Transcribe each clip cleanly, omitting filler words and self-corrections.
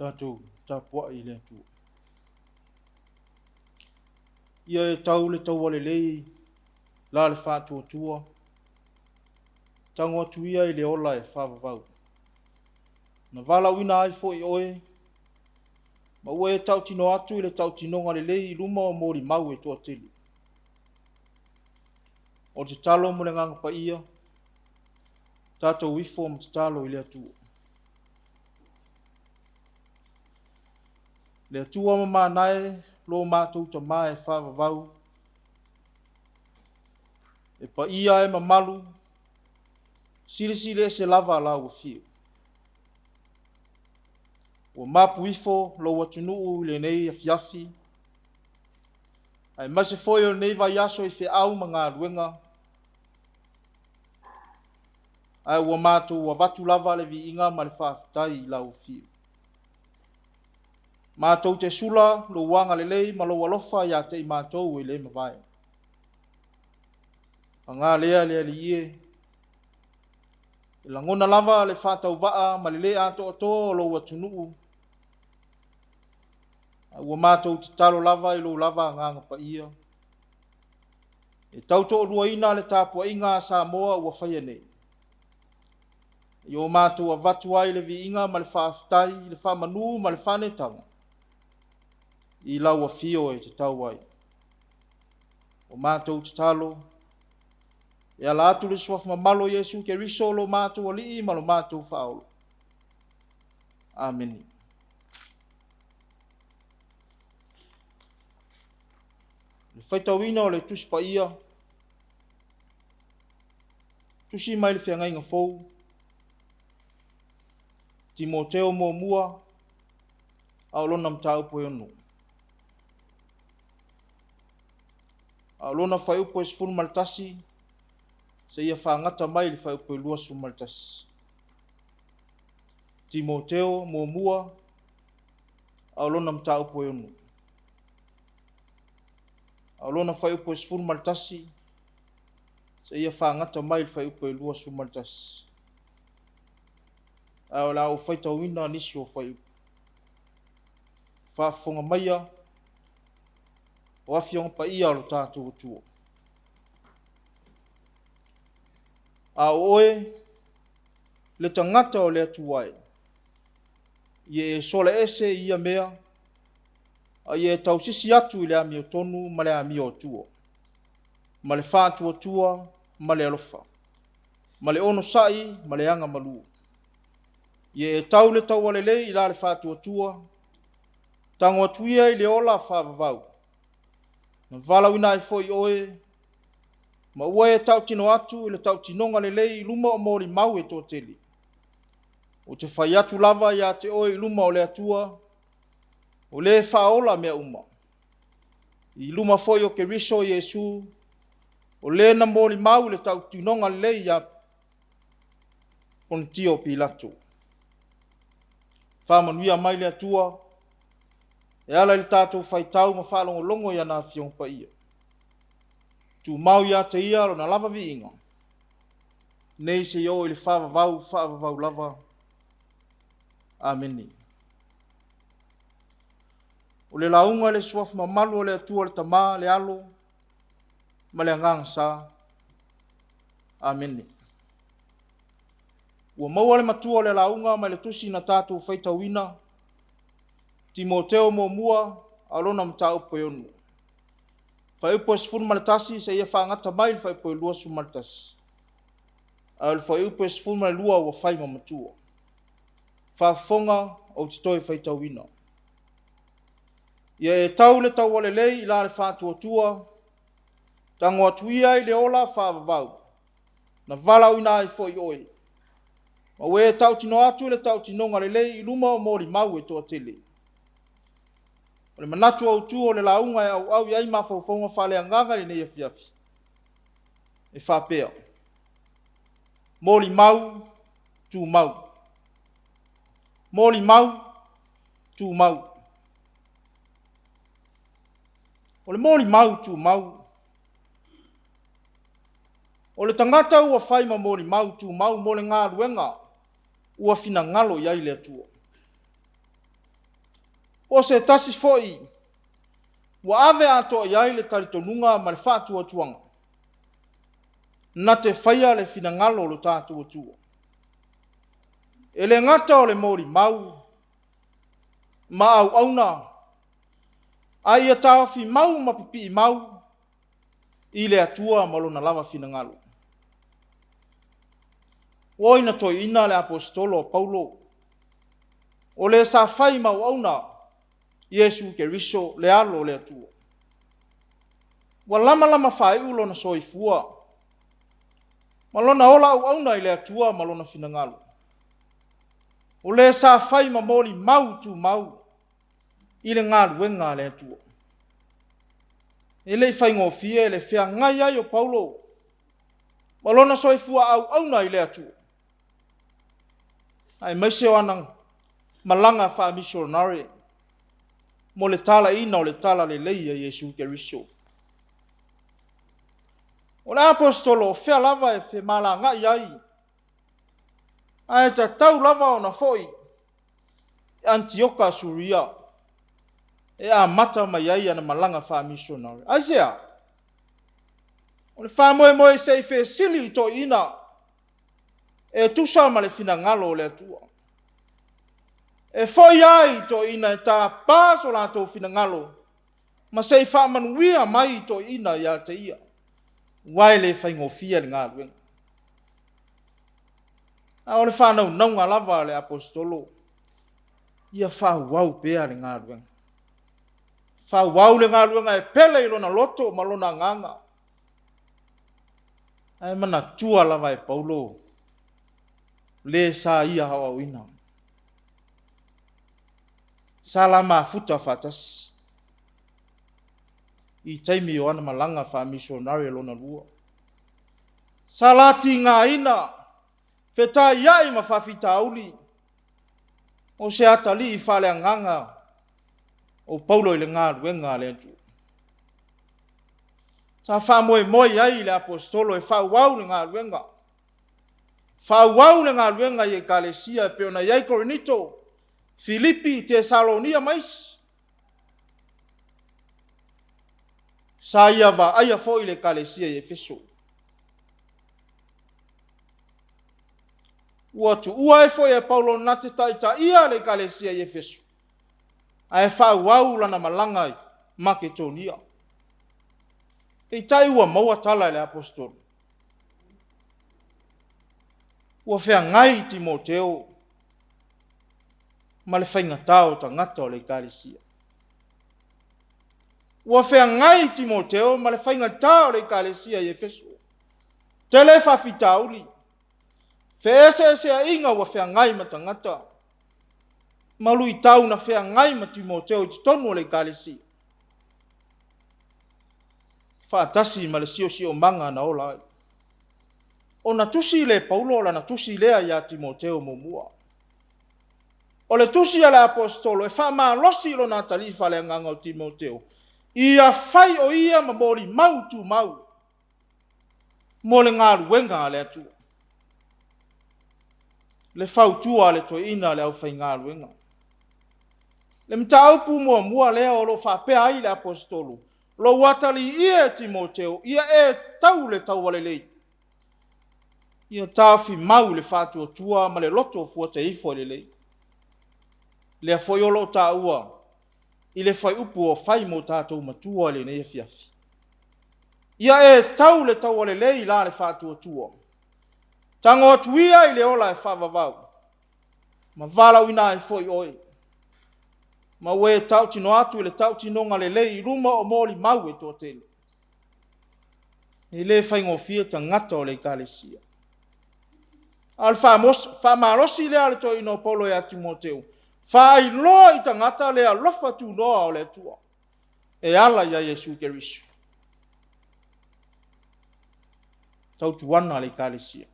tātou tāpua I le atua. Ia e tau le tau wale lei, la le whātua tua, tango atu ia I le ola e whāwawau. Na wala wina ai fo I oe, ma ua e tau tino atu I le tau tinonga le lei luma o mori mau e tua tili. O te talo mo le nganga pa ia, tātou wifo mo te talo I le atua. Le atua ma manae, lo mātou ta mai whāwawau, e pa ia e mamalu, siri se lava la ua fiu. O mapu ifo lo watunuu le nei afiafi, ai mase foi o nei vai aso I fe au mga luenga, ai ua mātou wa watu lava le vi inga ma le whaafitai I la ua fiu. Mātou te sula lo wanga le lei ma lo walofa ia te I mātou I le mawai. A ngā lea lea li ie, I la ngona lava le whātau waa ma le lea ato ato lo watunuu, ua mātou te talo lava I lo lava nganga pa ia. E tauto o rua ina le tāpua inga Samoa ua whaia nei. I o mātou a watu ai le vi inga ma le whaafitai, le whamanu ma le whanetanga. I lau a fio e te tau ai. O mātou te talo, e ala atu le suaf mamalo Yesu ke riso lo mātou ali ma lo mātou whaolo. Amen. Le whaitawina o le tusi pa ia, tusi mai le whiangai ngā fou, Timoteo mo mua, au lona mtau po yonu. Au lona whai upo e sifunu maltasi, se ia whaangata mai le whai upo e lua su maltasi. Timoteo mo mua, au lona mtau po yonu. Au lona whai upo e sifunu maltasi, se ia whaangata mai le whai upo e lua su maltasi. Au la o whaita wina nisi o whai upo. Whaafonga maia, o awhionga pa ia alo tātou tua. A oe, le tangata o le atuai. Ie e sola ese ia mea, a ie tau sisi atu I le ami o tonu ma le ami o tua. Ma le whātua tua, ma le alofa. Ma le ono sai, ma le anga malu. Ie e tau le tau alelei I la le whātua tua, tango atuia I le ola whāwawau. Na wala wina I foi oe, ma ua e tau tino atu I le tau tinonga lelei luma o mori mau e tō teli. O te whai atu lava ia te oe I luma o le atua, o le whaola mea uma. I luma foi o ke riso Yesu, o le na mori mau le tau tinonga lelei ia pontio Pilato. Whamanuia mai le atua, e ala le tātou whaitau ma whalongo longo ia nā whiong pa ia. Tu mau ia te ia ro na lava vi inga. Nei se yo I le whawawau lava. Ameni. O le launga le suaf mamalu o le atua le tama le alo, ma le angang sa. Ameni. Ua maua le matua o le launga ma le tusi na tātou whaitawina, Timoteo mo mua, alona mtau po yonu. Whai upo e sifunu maletasi, se ia whaangata mai le whai upo e lua su maletasi. Al whai upo e sifunu male lua ua whai ma matua. Whaafonga o te toi whaitawina. Ia e tau le tau wale lei I la le whātua tua, tango atuia I le ola whaavavau. Na vala uina I foi oe. Ma ue tau tino atu le tau tinonga le lei I luma o mori mau e toa tele. O le manatu au tu o le launga e au iai mawhauwhaunga whale anganga le nei a fiafi. E whapea. Mori mau, tu mau. Mori mau, tu mau. O le mori mau, tu mau. O le tangata ua whai ma mori mau, tu mau mo le ngā ruenga. Ua fina ngalo iai le atua. O se tasi foi. Wa ave ato iai le talitonunga ma le whātua tuanga. Na te whaia le finangalo lo tātua tua. E le ngata o le mori mau. Ma au auna. Ai a tāwhi mau ma pipi mau. I le atua ma lona lava finangalo. Oina toi ina le apostolo Paulo. O le sa whai mau auna. Yesu ke riso le alo le atua. Wa lama lama whai ulo na soifua. Malona ola au auna i le atua malona finangalo. O le sa whai ma mori mau tu mau. I le ngā ruenga le atua. E le whai ngofie le whea ngai ai o Paulo. Malona soifua au auna i le atua. Ai maise o anang malanga wha missionary. Mo le tala ina o le tala le leia Yesu Keriso. O le apostolo whea lava e whe mala ngai ai. Ai ta tau lava o na foi. Antioka Suria. E a mata mai ai ana malanga wha missionary. Ai sea. O le wha moe moe se whe sili to ina. E tusa ma le fina ngalo le atua. E foi ai to ina e ta paso la to fina ngalo. Ma se wha manuia mai to ina ia te ia. Wai le whaingofia le ngā ruenga. A o le whanau naunga lava le apostolo. Ia whauau pēa le ngā ruenga. Whauau le ngā ruenga e pele i lona loto ma lona nganga. Ai mana tua lava e Paulo. Le sa ia hawa wina. Salama futa fatas. I taimi o ana malanga wha missionary lona lua. Salati ngā ina. Wheta iai ma whawhita auli. O se atali i whale anganga. O Paulo i le ngā ruenga le atu. Sa wha moe moe ai le apostolo e whauau le ngā ruenga. Whauau le ngā ruenga i e Kalesia pe ona iai Korinito. Filipi, Tesalonia mais. Sa ia va aia fo i le Kalesia i Efeso. Ua tu ua e fo e Paulo na te taita ia le Kalesia i Efeso. A e whauau lana malangai Maketonia. E tai ua maua tala le apostolo. Ua whea ngai Timoteo. Ma le whainga o tangata o le Kalesia. Ua whea ngai Timoteo ma le whainga o le Kalesia i Efeso. Te le whawhitauli. Whea se a inga ua whea ngai ma tangata. Ma lui tau na whea ngai ma Timoteo i tonu o le Kalesia. Whaatasi ma le sio manga na ola ai. O na tusi le Paulo la na tusi lea ia Timoteo momua. O le tusi ala apostolo e wha maa losi lo na talifa le nganga o Timoteo. Ia whai o ia ma mori mau tu mau. Mo le ngā ruenga le atu. Le whau tua le to ina le au whai ngā ruenga. Le mtaupu mua lea o lo whapea ai le apostolo. Lo watali ia Timoteo, ia e tau le tau wale lei. Ia tāwhi mau le whātua tua ma le loto o fuata ifo le lei. Le a foi olo ta ua. I le whai upu o whai mo tātou matua le nei fiafi. Ia e tau le tau wale lei la le whātua tua. Tango atuia i le ola e whavavau. Ma vala wina e foi oi. Ma ue tau tino atu i le tau tino ngale lei i ruma o moli mau e tō tele. E le whaingofia ta ngata o le Kalesia. Al wha marosi lea le toi no polo e a Timoteo. Wha i loa i ta ngata lea lofa tu noa o le tua. E ala ia Yesu Keriso. Tau tuana le Kalesia.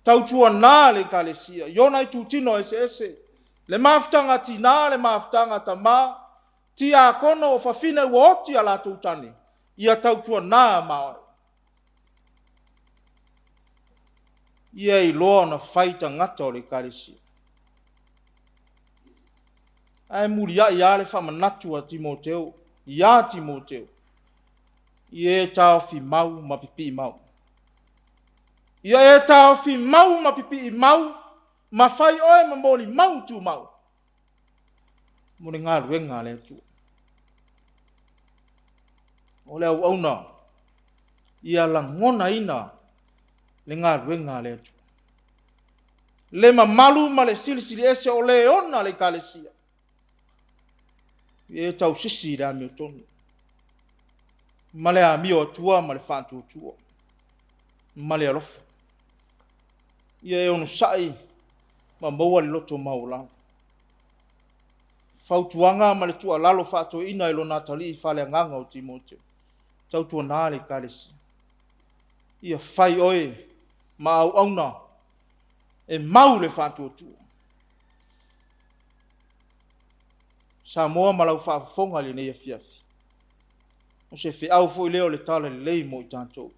Tau tuana le Kalesia. Iona i tutino ese. Le maftanga tina, le maftanga tama. Ti a kono o fafine uoti ala tutane. Ia tau tuana maoi. Ia i loa na whaita ngata o le Kalesia. ai muria ia le whamanatu a Timoteo, ia Timoteo, i tau fi mau ma pipi mau. Ia tau fi mau ma pipi mau, ma fai oe ma moli mau tu mau. Mone ngā ruenga le tu. O le au na, ia la ngona ina le ngā ruenga le tu. Le malu ma le silisili ese o le ona le kalesia. E tau sisi le ami o tonu. Ma le ami o tua ma le whantu o tua. Ma le alofa. Ia e ono sai ma maua le loto maula. Fautuanga ma le tua lalo whato ina ilo natali i whale anganga o Timoteo. Tau tua nā le kalesia. Ia whai oe ma au auna e mau le whantu o tua. Sa moa malau whaafonga le nei a fiafi. O se whiau fo i leo le tala le lei mo i tātou.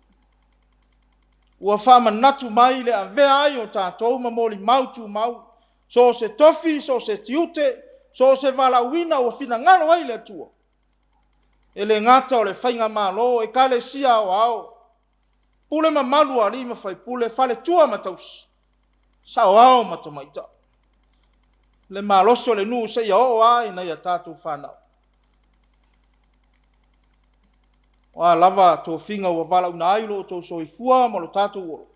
Ua whaama natu mai le a vea ai o tātou ma moli mautu mau. So se tofi, so se tiute, so se vala uina o fina ngalo ai le tua. E le ngata o le whainga malo e kale sia o ao. Pule ma malu a lima whai pule fale tua matausi. Sa o ao matamaita. Le maloso le nu se ia o ai na ia tātou whanau. Wa lava tō whinga ua vala una ailo tō so i fua ma lo tātou oro.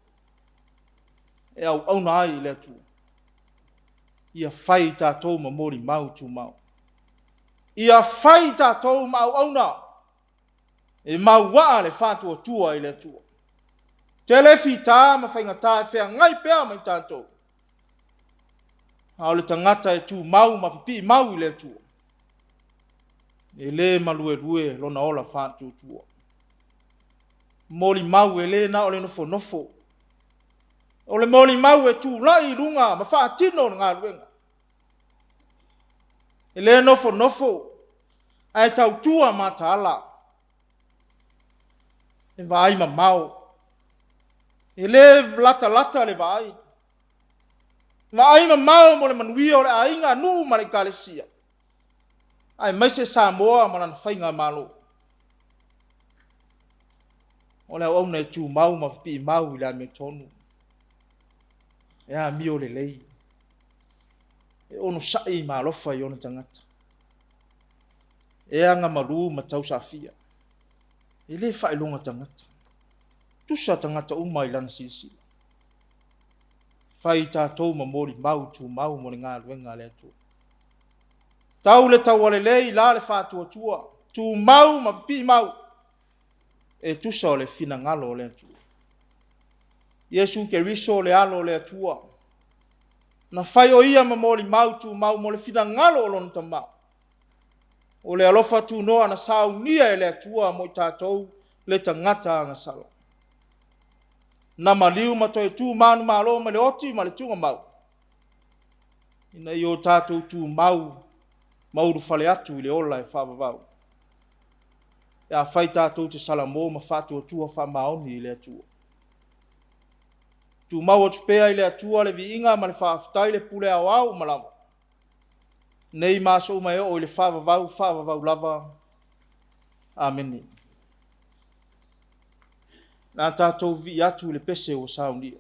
E au auna ai le tua. Ia whai tātou ma mori mau tu mau. Ia whai tātou ma au auna. E mau waa le whātua tua i le tua. Telefi tā ma whainga tā e whea ngai pēa mai tātou. Ao le tangata e tu mau ma pipi mau i le tua. E le malue rue lona ola whātua tua. Moli mau e le na o le nofo nofo. O le moli mau e tu lai runga ma whaatino ngā ruenga. E le nofo nofo. Ai tau tua ma taala. E vai ma mau. E le lata lata le vai. Vai ma mau mo le manuia o le ainga nu ma le kalesia. Ai mai se Samoa ma na whainga malo. O le au nei tu mau ma pi mau i la me tonu. E a mi o le lei. E ono sai ma lofa i ono tangata. E anga maru ma tau safia. E le whai longa tangata. Tusa tangata uma i lana sisi. Whai tātou ma mori mau tu mau mo le ngā ruenga le atu. Tau le tau ale lei la le whātua tua. Tu mau ma pi mau. E tusa o le fina ngalo o le atu. Yesu ke riso le alo le atua. Na whai o ia ma mori mau tu mau mo le fina ngalo o lona tamau. O le alofa tu noa na sau nia e le atua mo i tātou le tangata anga sala. Na maliu ma toi tu manu malo ma le oti ma le tunga mau. Ina i o tātou tu mau mauru fale atu i le ola e whavavau. Ia whai tātou te salamo ma whātua tua whamaoni i le atua. Tu mau o tupea i le atua le vi inga ma le whaafitai le pule au au malama. Nei maso mai o i le whavavau lava. Ameni. Nā tātou vi atu le pese o saundia.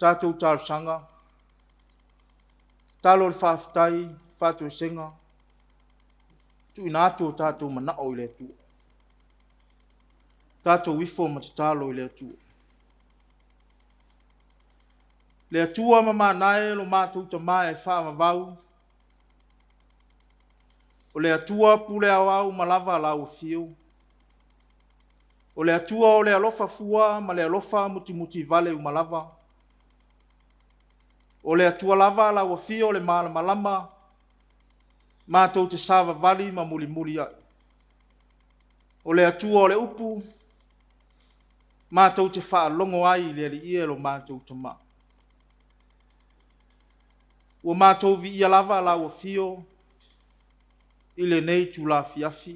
tātou tālu sanga, tālo le whaafitai, whātua senga, tu ina atu o tātou manao i le atua. Tātou wifo ma te tālo i le atua. Le atua ma manae lo mātou ta mai e wha ma vau. O le atua pule au au ma lava lau fiu. O le atua o le alofa fua ma le alofa muti muti vale u malava. O le atua lava lau fiu o le malama mātou te sava vali ma muli muli ai. O le atua o le upu mātou te wha longo ai le li ia lo mātou ta maa. Ua mātou vi ia lava lau fio i le nei tu la fiafi.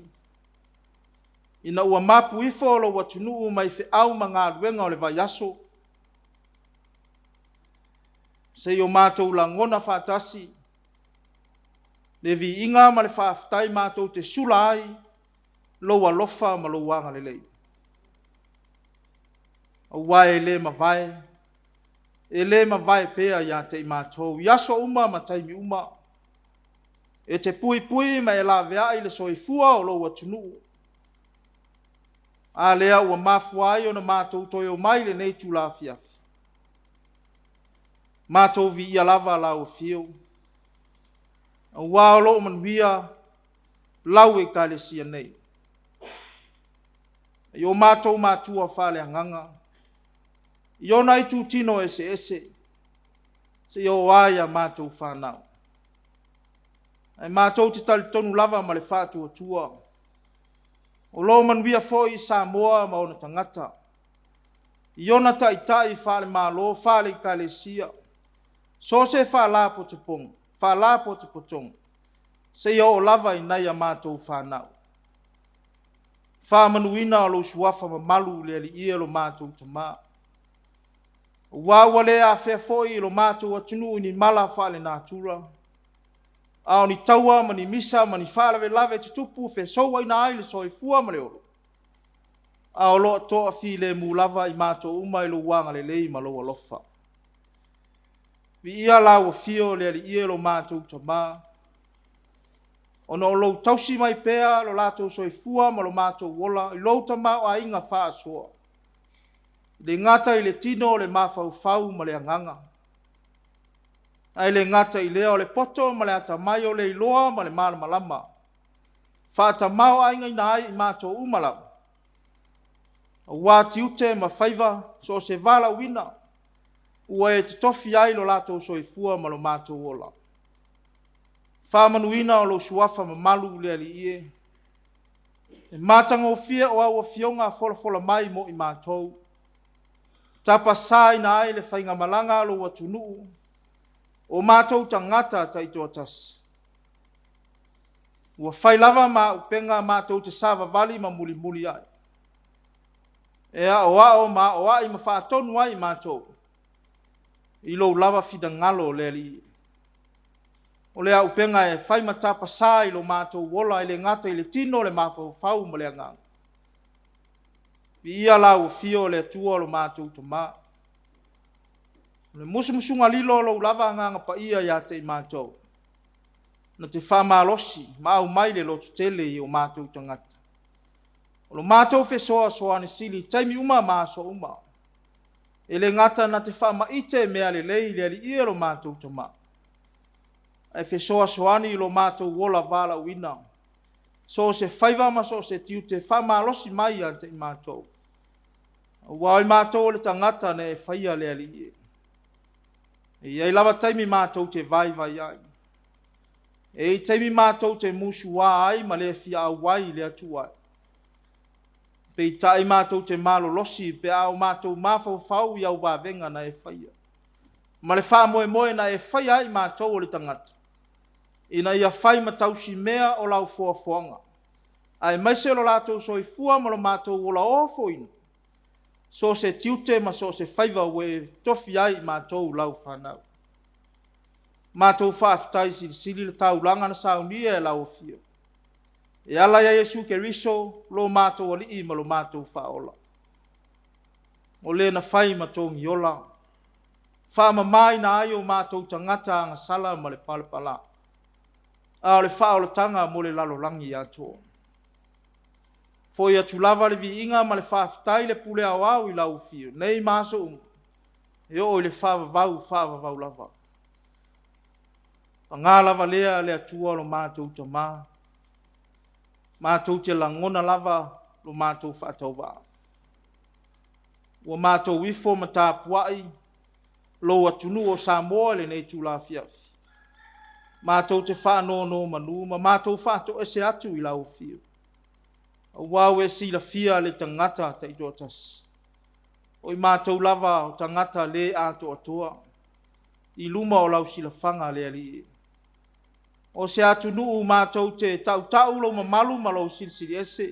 Ina ua mapu ifo lo watunuu mai fe au ma ngā ruenga o le vai aso. Se o mātou la ngona whātasi. Le vi inga ma le whaafitai mātou te sula ai lo alofa ma lo wanga le lei. Au wae le ma vai. E le ma vai pea ia te i mātou. Iaso uma ma taimi uma. E te pui pui ma e la vea i le soifua o lo watunuu. A lea ua mafua ai o na mātou toi o mai le nei tu la fiafi. Mātou vi ia lava lau fio. A wāolo o manuia lau e kālesia nei. I o mātou mātua whale anganga. I o nai tu tino ese ese. Se i o aia mātou whanau. Ai mātou te tali tonu lava ma le whātua tua. O lo manuia foi Samoa ma ona tangata. I ona tai whale mālo, whale kālesia. So se whalapo te pong, whalapo te potong. Se i o lava i nei a mātou whanau. Whamanuina o lo suafa ma malu le li ia lo mātou te maa. Wawa le a whea foi lo mātou atunu ni mala whale nātura. Ao ni taua, ma ni misa, ma ni whalawe lawe te tupu, whe soua i nā aile soi fua ma le oro. Ao loa toa fi le mu lava i mātou uma i lo wanga le lei ma lo alofa. Vi ia lau fio le ali ia lo mātou ta mā. Ono o lo tausi mai pea lo lātou soi fua ma lo mātou wola, i lo ta mā o a inga whaa soa. Le ngata i le tino le mawhau fau ma le anganga. Ai le ngata i lea o le poto ma le ata mai o le iloa ma le malama lama. Whaata mao ainga i nai i mātou umala. A wāti ute ma whaiva so se vala wina. Ua e te tofi ai lo lātou soifua ma lo mātou ola. Whamanuina o lo suafa ma malu le ali ie. E mātanga o fia o au o fionga fola mai mo i mātou. Tapa sai na ai le whainga malanga lo watunuu. O mātou tangata taito atas. Ua whai lava ma upenga mātou te sava vali ma muli muli ai. Ea o ao ma o ai ma whaatonu ai mātou. I lo lava fida ngalo le li. O lea upenga e whai ma tapa sai lo mātou wola i le ngata i le tino le mawhau fau ma le ngang. Vi ia lau fio le tua lo mātou ta maa. Le musunga lilo lo lava nganga pa ia ya te mātou. Na te whamalosi, mau mai le lotu tele i o mātou tangata. O lo mātou whesoa soa ni sili, taimi uma māso uma. E le ngata na te whama ite mea le lei le ali ia lo mātou ta maa. E whesoa soani i lo mātou wola vala wina. So se whaiva ma so se tiu te whamalosi mai a te mātou. Wai mātou le tangata ne e whaia le ali ia. E ai lava taimi mātou te vai ai. E taimi mātou te musu wā ai ma le fia au wai le atu ai. Pe i tai mātou te malo losi pe au mātou mawhau fau i au wāvenga na e whaia. Ma le wha moe moe na e whaia ai mātou o le tangata. Ina ia whai matausi mea o lau fua fuanga. Ai maise lo lātou soi fua ma lo mātou o la ofo ina. So se tiute ma so se whaiva we tofi ai mātou lau whanau. Mātou whaafitai sili le taulanga na saunia e lau fio. E ala ia Yesu ke riso lo mātou ali i ma lo mātou whaola. O le na whai mātou ngiola. Whaamamai na ai o mātou tangata anga sala ma le palepala. A o le whaolotanga mo le lalolangi ato. Foi atu lava le viinga ma le whaafitai le pule au au I lau fio. Nei maso unga. E o le whaavavau lava. Ngā lava lea le atua lo mātou tamā. Mātou te langona lava lo mātou whaatau waa. Ua mātou wifo ma tāpuai lo atunu o Samoa le nei tū la fiafi. Mātou te whaanono manu ma mātou whaatou ese atu I lau fio. Wau e sila fia le tangata ta idotas. Oi mātou lava o tangata le ato atua. I luma o lau sila whanga le ali. O se atu nuu mātou te tau lo mamalu ma lau sili ese.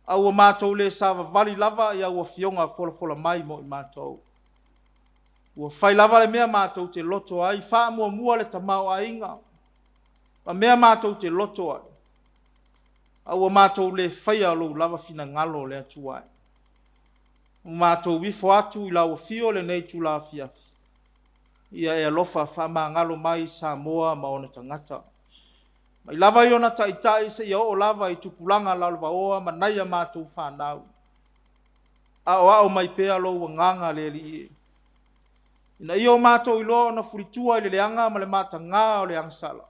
Au o mātou le sava vali lava I au a fionga fola mai mo I mātou. Ua whai lava le mea mātou te loto ai, wha mua le tamau a inga. Ma mea mātou te loto ai. Au a mātou le whaia lo lava fina ngalo le atu ai. Mātou wifo atu I lau fio le nei tu la fiafi. Ia e alofa wha ngalo mai Samoa ma ona tangata. Mai lava I ona taitai se ia o lava I tupulanga lalva oa ma naia mātou whanau. Ao mai pea lo nganga le li. Ina iyo mātou I loa na furitua I le leanga ma le mata ngā o le angsala.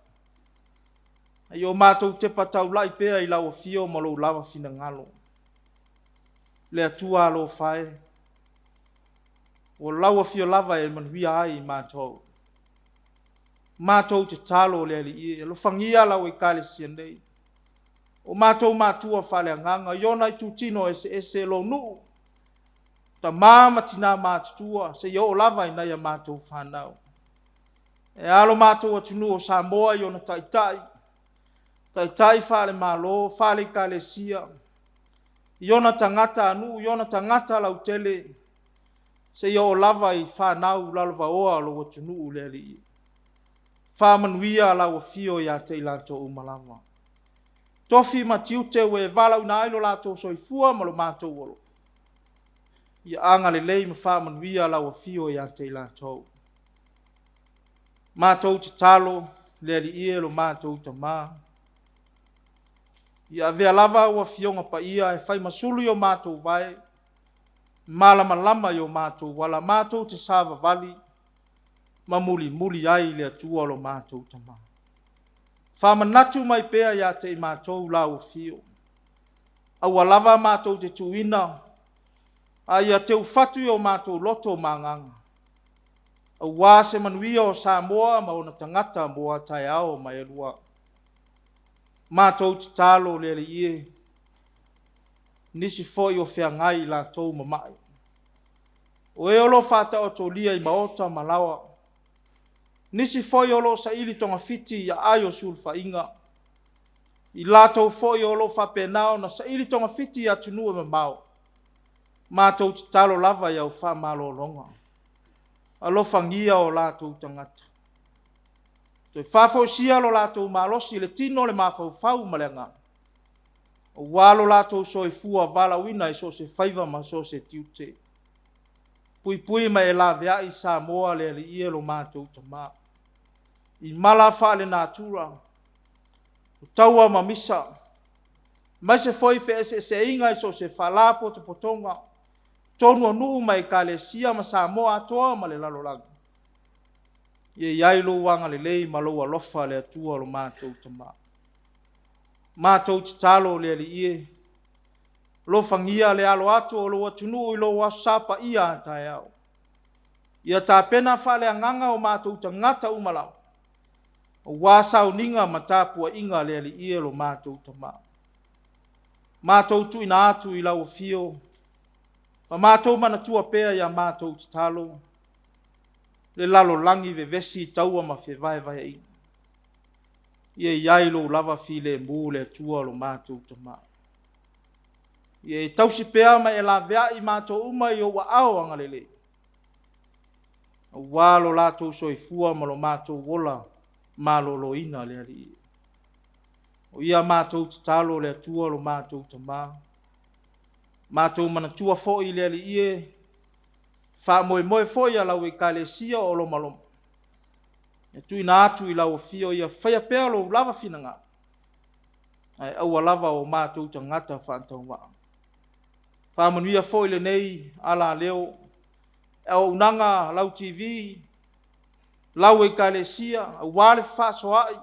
Iyo mātou te patau lai pea I lau fio ma lo lava fina ngalo. Le atua lo whae. O lau fio lava e manuia ai mātou. Mātou te talo le ali I. Lo whangia lau I kale sianei. O mātou mātua whale anganga. Iona I tutino ese lo nuu. Ta mama tina mātutua. Se yo o lava I naia mātou whanau. E alo mātou atunu o Samoa iona taitai. Taitai whale malo, whale kale sia. Iona tangata anu, iona tangata lau tele. Se yo o lava I whanau lalva oa lo atunu le ali. Whamanuia lau fio ia te ilato umalama. Tofi matiute we valau na ailo lato soifua malo mātou olo. Ia anga le lei ma whamanuia lau fio ia te ilato. Mātou te talo, le ali ie lo mātou ta mā. Ia vea lava ua fionga pa ia e whai masulu o mātou vai. Malama lama o mātou, wala mātou te sava vali. Muli ai le atua lo mātou ta mā. Whamanatu mai pea ia te mātou lau fio. Aua lava mātou te tuina. Ai a te ufatu o mātou loto manganga. Aua se manuia o Samoa ma ona tangata moa tai ao mai elua. Mātou te talo le le ie. Nisi foi o whiangai la tau mamai. O e olo whata o tō lia I maota malawa. Nisi foi olo sa ili tonga fiti ia ayo sulfa inga. I la tau foi olo whapenao na sa ili tonga fiti ia tunua me mau. Mātou te talo lava iau wha malo longa. Alofa ngia o la tau tangata. Toi whafau sia lo lātou malosi le tino le mawhau whau malenga. O walo lātou so I fua vala wina I so se whaiva ma so se tiute. Pui mai e la vea I Samoa le ali ie lo mātou tamā. I mala whale nātura. O taua ma misa. Mai se foi fe se inga I so se whalapo te potonga. Tonu anu mai ka le sia ma Samoa atoa ma le lalolaga. Ye yailo wanga le lei malo alofa le atua lo mātou tamā. Mātou te talo le ali ie. Lo whangia le alo atu o lo atunu I lo wasapa ia atai au. Ia tā pena whale anganga o mātou tangata umalau. O wasau ninga matapua inga le ali ie lo mātou tamā. Mātou tu ina atu I lau fio. Ma mātou manatua pea ia mātou te talo. Le lalo langi ve vesi taua ma fe vai ai. Ie yailo lava file mbu le tua lo mātou tamā. Ie tausi pea ma e la vea I mātou uma I o wa ao angalele. O walo lātou soifua ma lo mātou wola ma lo ina le ali. O ia mātou te talo le tua lo mātou tamā. Mātou manatua fo I le ali ie. Fa moe foi ala we kalesia o lo malom. E tui na atu I lau fio ia whaia pea lo lava finanga. Ai au lava o mātou tangata whāntau waa. Whāmanuia foi le nei ala leo. E o unanga lau TV. Lau e kalesia. Au wale whāsoai.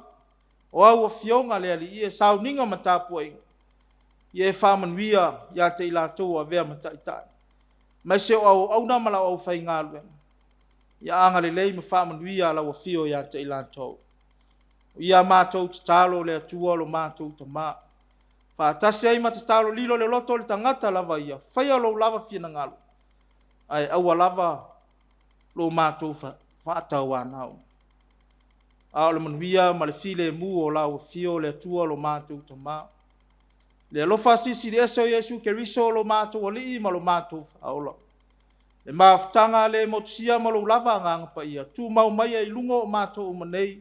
O au a fionga le ali ia sau ninga matapua inga. Ie whāmanuia ia te ilatou a vea mataitai. Mai se au namala au whai ngālue. Ia anga le lei me whāmanuia lau a fio ia te ilatou. Ia mātou te talo le atua lo mātou te mā. Whātasi ai ma te talo lilo le loto le tangata lava ia. Whaia lo lava fina ngalu. Ai aua lava lo mātou whātau anau. Ao le manuia ma le file mu o lau fio le atua lo mātou te mā. Le alofa sisi le eso Yesu ke riso lo mātou ali ma lo mātou whaola. Le maafutanga le motusia ma lo lava nganga pa ia. Tu mau mai I lungo o mātou umanei.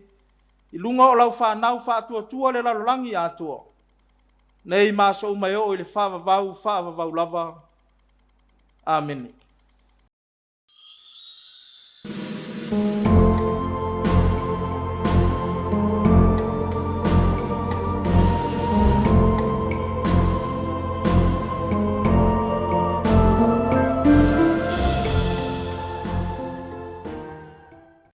I lunga o lau whanau whātua le lalolangi atua. Nei maso umai o I le whāvavau lava. Amen.